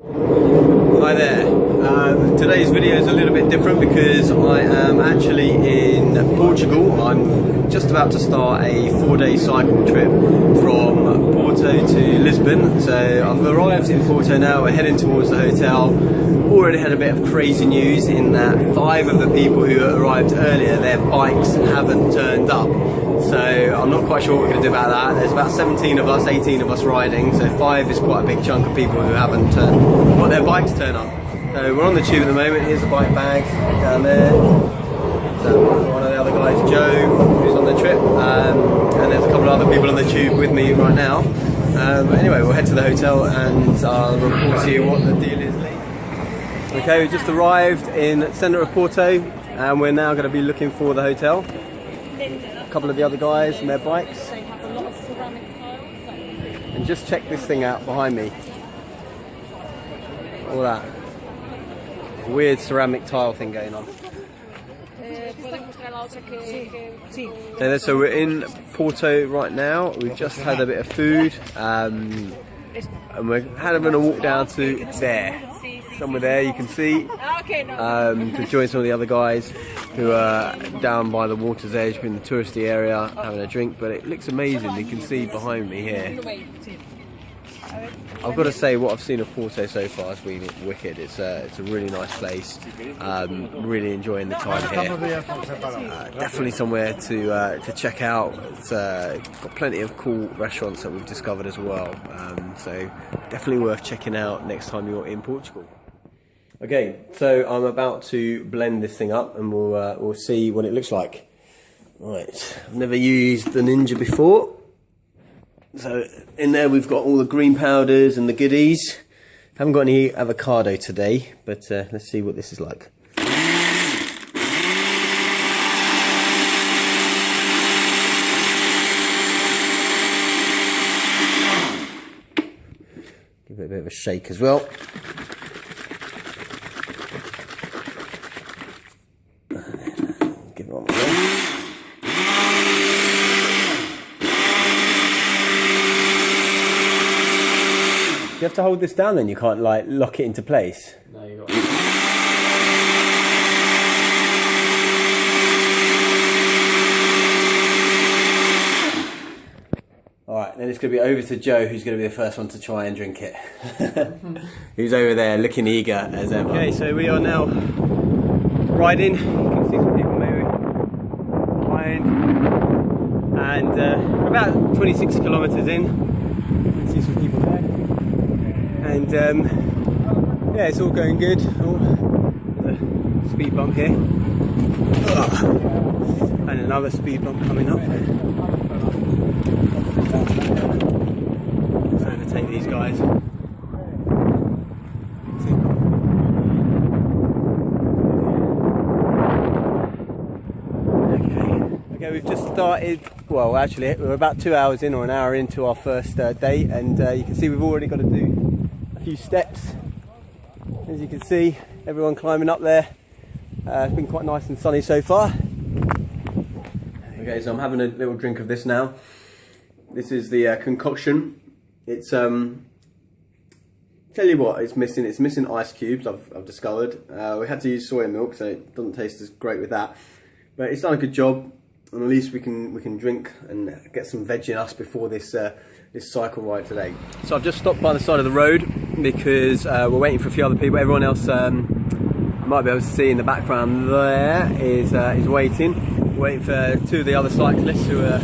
Hi there. Today's video is a little bit different because I am actually in Portugal. I'm just about to start a 4-day cycle trip from Porto to Lisbon. So I've arrived in Porto now, we're heading towards the hotel. Already had a bit of crazy news in that 5 of the people who arrived earlier, their bikes haven't turned up. So I'm not quite sure what we're going to do about that. There's about 17 of us, 18 of us riding, so 5 is quite a big chunk of people who haven't got their bikes turn up. So we're on the tube at the moment. Here's the bike bag down there. So one of the other guys, Joe, who's on the trip, and there's a couple of other people on the tube with me right now. But anyway, we'll head to the hotel and I'll report to you what the deal is later. Okay, we just arrived in the centre of Porto and we're now going to be looking for the hotel. A couple of the other guys and their bikes. And just check this thing out behind me. All that weird ceramic tile thing going on. So we're in Porto right now. We've just had a bit of food and we're having a walk down to there. Somewhere there you can see to join some of the other guys who are down by the water's edge in the touristy area having a drink, but it looks amazing. You can see behind me here. I've got to say, what I've seen of Porto so far has been wicked. It's a really nice place. Really enjoying the time here. Definitely somewhere to check out. It's got plenty of cool restaurants that we've discovered as well. So definitely worth checking out next time you're in Portugal. Okay, so I'm about to blend this thing up and we'll see what it looks like. Right, I've never used the Ninja before. So in there we've got all the green powders and the goodies. Haven't got any avocado today, but let's see what this is like. Give it a bit of a shake as well. Give it one more. Do you have to hold this down then? You can't like lock it into place? No, you got it. Alright, then it's going to be over to Joe, who's going to be the first one to try and drink it. Who's over there looking eager as ever. Okay, so we are now riding. You can see some people maybe behind. And we're about 26 kilometres in. You can see some people there. And yeah, it's all going good. Oh, there's a speed bump here. And another speed bump coming up. Let's overtake these guys. Okay, we've just started. Well, actually, we're about 2 hours in or an hour into our first day, and you can see we've already got to do a few steps. As you can see, everyone climbing up there. It's been quite nice and sunny so far. Okay, so I'm having a little drink of this now. This is the concoction. It's tell you what, it's missing ice cubes. I've discovered. We had to use soy milk, so it doesn't taste as great with that. But it's done a good job, and at least we can drink and get some veg in us before this this cycle ride today. So I've just stopped by the side of the road because we're waiting for a few other people. Everyone else you might be able to see in the background there is waiting for 2 of the other cyclists who are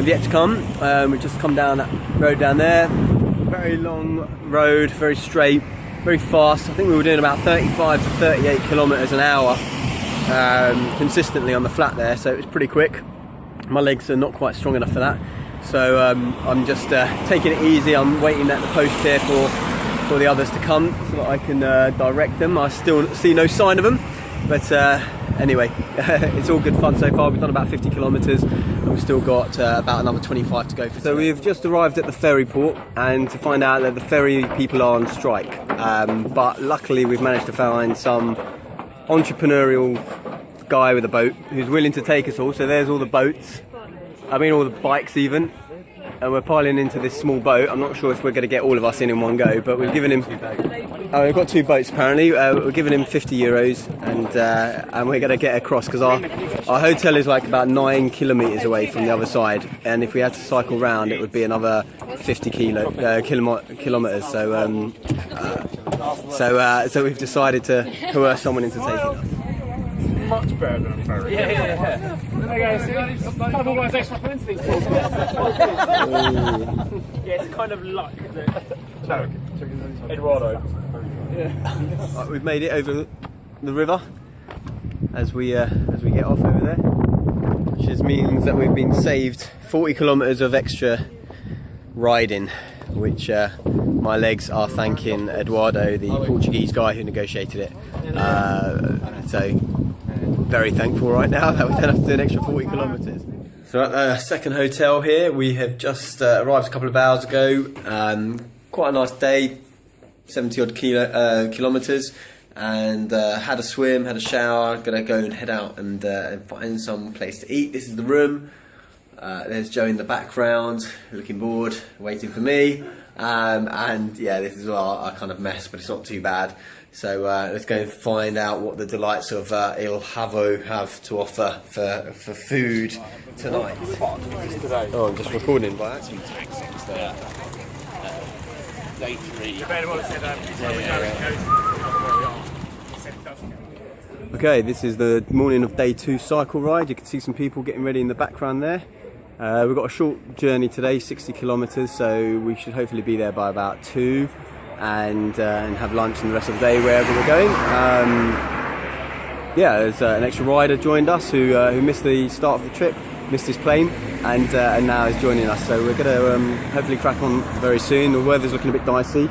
yet to come. We've just come down that road down there. Very long road, very straight, very fast. I think we were doing about 35 to 38 kilometers an hour consistently on the flat there, so it was pretty quick. My legs are not quite strong enough for that. So I'm just taking it easy. I'm waiting at the post here for the others to come so that I can direct them. I still see no sign of them, but anyway, it's all good fun so far. We've done about 50 kilometers and we've still got about another 25 to go. So we've just arrived at the ferry port, and to find out that the ferry people are on strike, but luckily we've managed to find some entrepreneurial guy with a boat who's willing to take us all. So there's all the boats, I mean all the bikes even. and we're piling into this small boat. I'm not sure if we're going to get all of us in one go, but we've given him... Oh, we've got 2 boats apparently. We're giving him €50 and we're going to get across because our hotel is like about 9 kilometres away from the other side, and if we had to cycle round it would be another 50 kilometres. So we've decided to coerce someone into taking us. Much better than a ferry. Yeah. Yeah, it's kind of luck, isn't it? Eduardo. Yeah. Right, we've made it over the river as we get off over there, which just means that we've been saved 40 kilometres of extra riding, which my legs are thanking Eduardo, the Portuguese guy who negotiated it. So very thankful right now that we don't have to do an extra 40 kilometres. So at the second hotel here, we have just arrived a couple of hours ago. Quite a nice day, 70 odd kilometres, and had a swim, had a shower. Gonna go and head out and find some place to eat. This is the room. There's Joe in the background, looking bored, waiting for me. And yeah, this is our kind of mess, but it's not too bad. So let's go and find out what the delights of Il Havo have to offer for food tonight. Oh, I'm just recording by accident. Day 3. Okay, this is the morning of day 2 cycle ride. You can see some people getting ready in the background there. We've got a short journey today, 60 kilometres, so we should hopefully be there by about 2 and have lunch and the rest of the day wherever we're going. Yeah, there's an extra rider joined us who missed the start of the trip, missed his plane, and now is joining us. So we're going to hopefully crack on very soon. The weather's looking a bit dicey,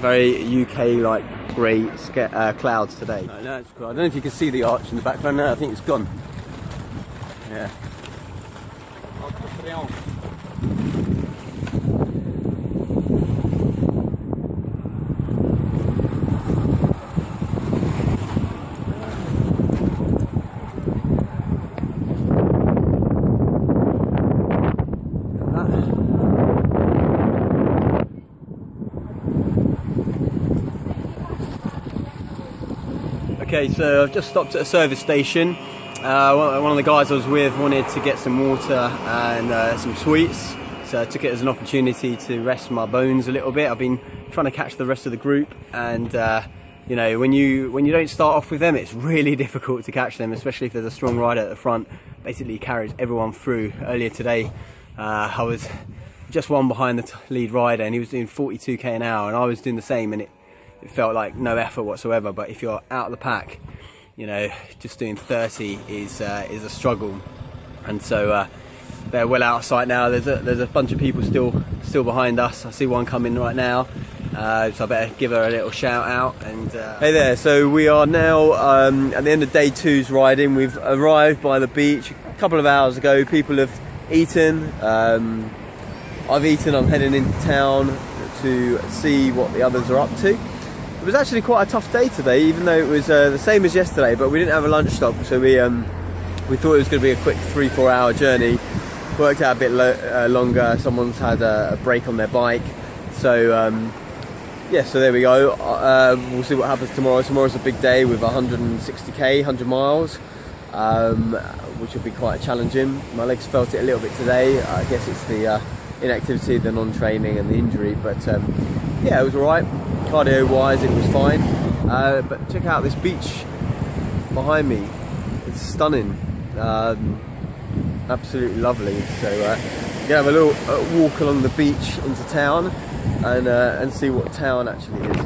very UK-like grey clouds today. No, it's cool. I don't know if you can see the arch in the background now. I think it's gone. Yeah. Okay, so I've just stopped at a service station. One of the guys I was with wanted to get some water and some sweets, so I took it as an opportunity to rest my bones a little bit. I've been trying to catch the rest of the group, and you know, when you don't start off with them, it's really difficult to catch them, especially if there's a strong rider at the front. Basically carries everyone through. Earlier today I was just one behind the lead rider, and he was doing 42k an hour, and I was doing the same, and it felt like no effort whatsoever. But if you're out of the pack, you know, just doing 30 is a struggle. And so they're well out of sight now. There's a bunch of people still behind us. I see one coming right now, so I better give her a little shout out. And hey there, so we are now at the end of day 2's riding. We've arrived by the beach a couple of hours ago. People have eaten. I've eaten. I'm heading into town to see what the others are up to. It was actually quite a tough day today, even though it was the same as yesterday, but we didn't have a lunch stop, so we thought it was going to be a quick 3-4 hour journey. Worked out a bit longer. Someone's had a break on their bike, so yeah, so there we go. We'll see what happens tomorrow. Tomorrow's a big day with 160k, 100 miles, which will be quite challenging. My legs felt it a little bit today. I guess it's the inactivity, the non-training and the injury, but yeah, it was alright. Cardio wise it was fine, but check out this beach behind me. It's stunning, absolutely lovely. So we're gonna have a little walk along the beach into town and see what town actually is.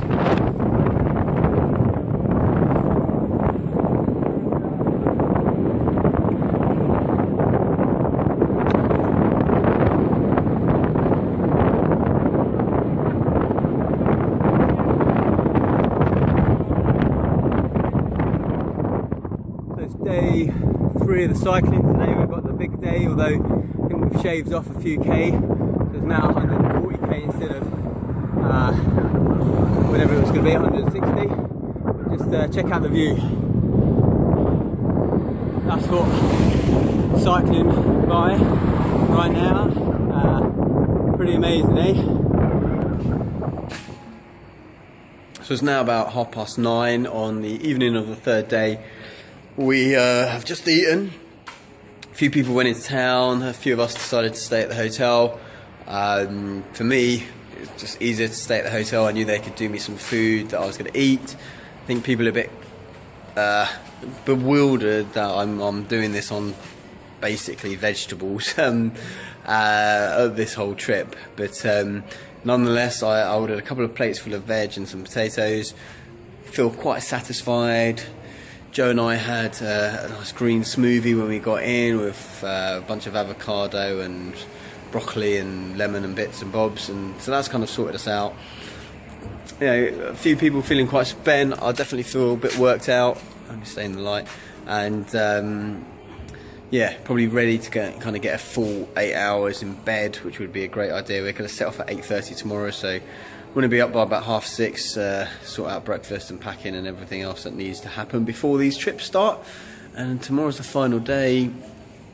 Day 3 of the cycling today. We've got the big day, although I think we've shaved off a few k, so it's now 140k instead of whatever it was going to be, 160. But just check out the view. That's what cycling by right now. Pretty amazing, eh? So it's now about 9:30 on the evening of the third day. We have just eaten. A few people went into town. A few of us decided to stay at the hotel. For me, it's just easier to stay at the hotel. I knew they could do me some food that I was going to eat. I think people are a bit bewildered that I'm doing this on basically vegetables of this whole trip, but nonetheless I ordered a couple of plates full of veg and some potatoes. Feel quite satisfied. Joe and I had a nice green smoothie when we got in with a bunch of avocado and broccoli and lemon and bits and bobs, and so that's kind of sorted us out. You know, a few people feeling quite spent. I definitely feel a bit worked out. I'm staying in the light, and yeah, probably ready to kind of get a full 8 hours in bed, which would be a great idea. We're going to set off at 8:30 tomorrow, so we're going to be up by about 6:30, sort out breakfast and packing and everything else that needs to happen before these trips start. And tomorrow's the final day,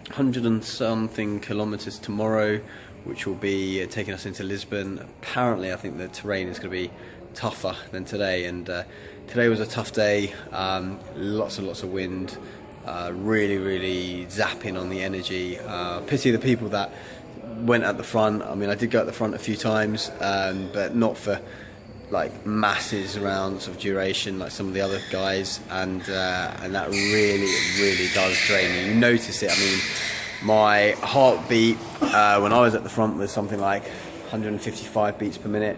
100 and something kilometres tomorrow, which will be taking us into Lisbon. Apparently, I think the terrain is going to be tougher than today, and today was a tough day. Lots and lots of wind. Really zapping on the energy. Pity the people that went at the front. I mean, I did go at the front a few times, but not for like masses around of duration like some of the other guys, and that really does drain you. You notice it. I mean, my heartbeat when I was at the front was something like 155 beats per minute.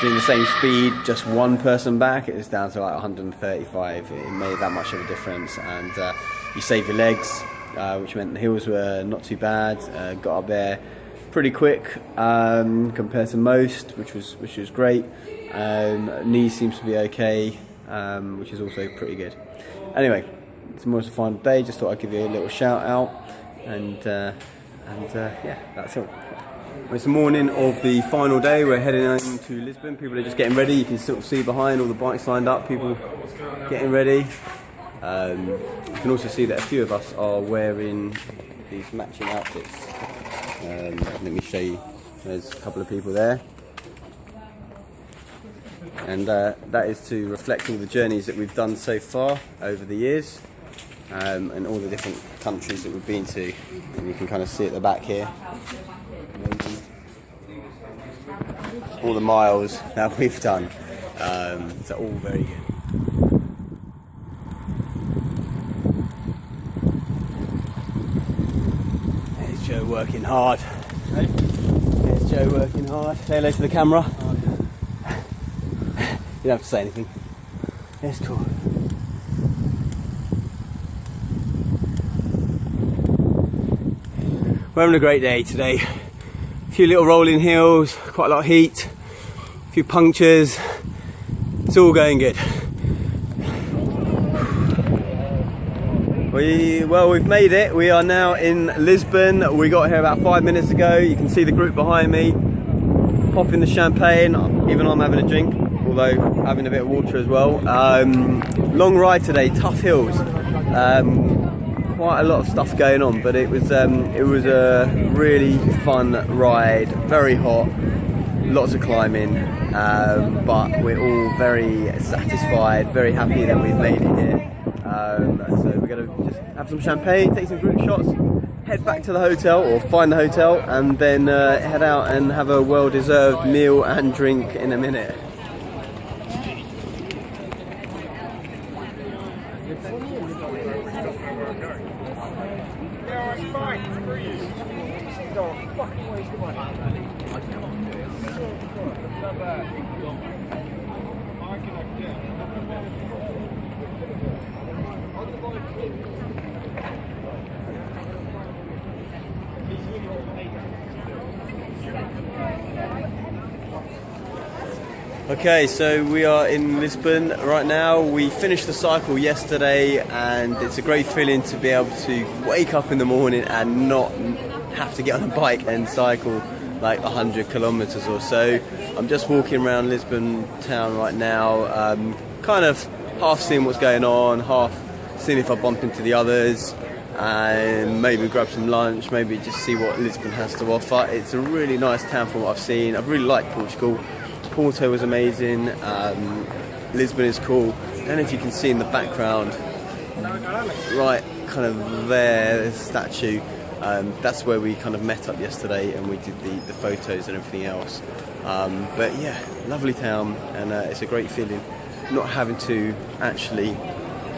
Doing the same speed, just one person back, it was down to like 135. It made that much of a difference, and you save your legs, which meant the hills were not too bad. Got up there pretty quick compared to most, which was great. Knee seems to be okay, which is also pretty good. Anyway, tomorrow's the final day. Just thought I'd give you a little shout out, and yeah, that's all. It's the morning of the final day. We're heading into Lisbon. People are just getting ready. You can sort of see behind all the bikes lined up, people getting ready. You can also see that a few of us are wearing these matching outfits. Let me show you. There's a couple of people there. And that is to reflect all the journeys that we've done so far over the years, and all the different countries that we've been to. And you can kind of see at the back here. All the miles that we've done, so all very good. There's Joe working hard. Hey. There's Joe working hard. Say hello to the camera. You don't have to say anything. It's cool. We're having a great day today. A few little rolling hills, quite a lot of heat, a few punctures. It's all going good. We've made it. We are now in Lisbon. We got here about 5 minutes ago. You can see the group behind me, popping the champagne. Even I'm having a drink, although having a bit of water as well. Long ride today, tough hills. Quite a lot of stuff going on, but it was a really fun ride. Very hot, lots of climbing, but we're all very satisfied, very happy that we've made it here. So we're going to just have some champagne, take some group shots, head back to the hotel, or find the hotel, and then head out and have a well-deserved meal and drink in a minute. Okay, so we are in Lisbon right now. We finished the cycle yesterday, and it's a great feeling to be able to wake up in the morning and not have to get on a bike and cycle like 100 kilometres or so. I'm just walking around Lisbon town right now, kind of half seeing what's going on, half seeing if I bump into the others. and maybe grab some lunch, maybe just see what Lisbon has to offer. It's a really nice town from what I've seen. I've really liked Portugal. Porto was amazing. Lisbon is cool. And if you can see in the background, right kind of there's a statue. That's where we kind of met up yesterday and we did the photos and everything else. But yeah, lovely town, and it's a great feeling not having to actually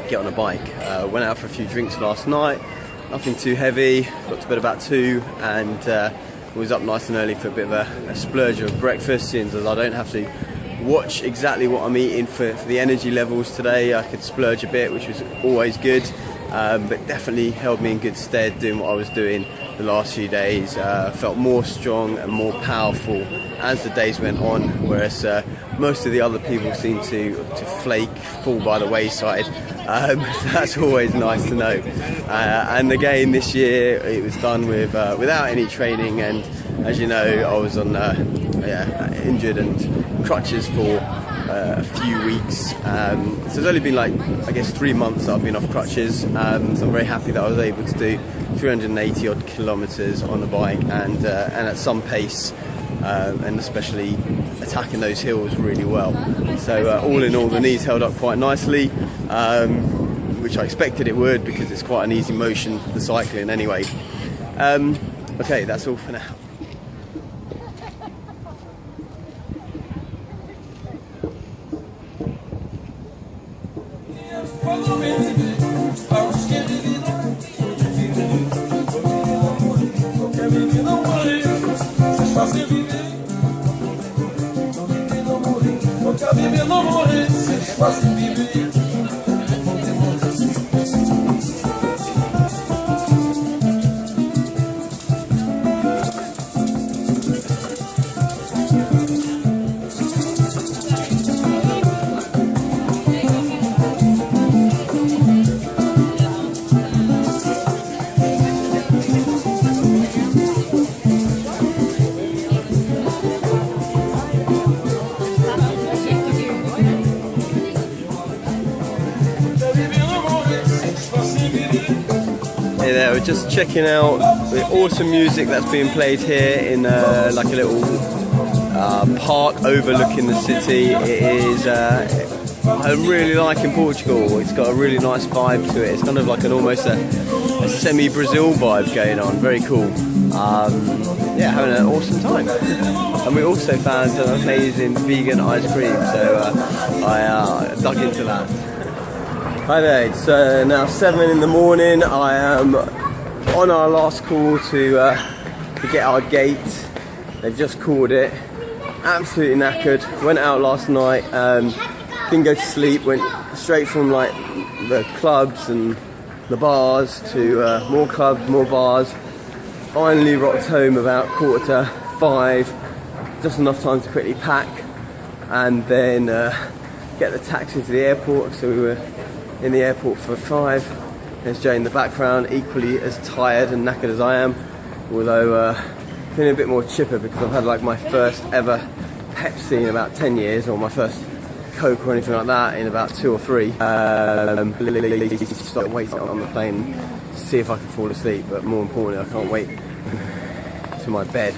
get on a bike. Went out for a few drinks last night, nothing too heavy, got to bed about 2, and was up nice and early for a bit of a splurge of breakfast, since I don't have to watch exactly what I'm eating for the energy levels today. I could splurge a bit, which was always good, but definitely held me in good stead doing what I was doing the last few days. Felt more strong and more powerful as the days went on, whereas most of the other people seem to flake, fall by the wayside. So that's always nice to know. And again, this year it was done without any training, and as you know, I was on injured and crutches for a few weeks. So it's only been like, I guess, 3 months that I've been off crutches. So I'm very happy that I was able to do 380 odd kilometres on the bike, and at some pace, and especially attacking those hills really well. So all in all, the knees held up quite nicely, which I expected it would, because it's quite an easy motion, the cycling anyway. Okay, that's all for now. Hey there, we're just checking out the awesome music that's being played here in like a little park overlooking the city. It is, I really like in Portugal. It's got a really nice vibe to it. It's kind of like almost a semi-Brazil vibe going on. Very cool. Yeah, having an awesome time. And we also found some amazing vegan ice cream, so I dug into that. Hi there, it's now 7 in the morning. I am on our last call to get our gate. They've just called it. Absolutely knackered. Went out last night, didn't go to sleep, went straight from like the clubs and the bars to more clubs, more bars. Finally rocked home about 4:45, just enough time to quickly pack and then get the taxi to the airport. So we were in the airport for 5. There's Jay in the background, equally as tired and knackered as I am, although feeling a bit more chipper because I've had like my first ever Pepsi in about 10 years, or my first Coke or anything like that in about 2 or 3. Start waiting on the plane to see if I can fall asleep, but more importantly I can't wait to my bed.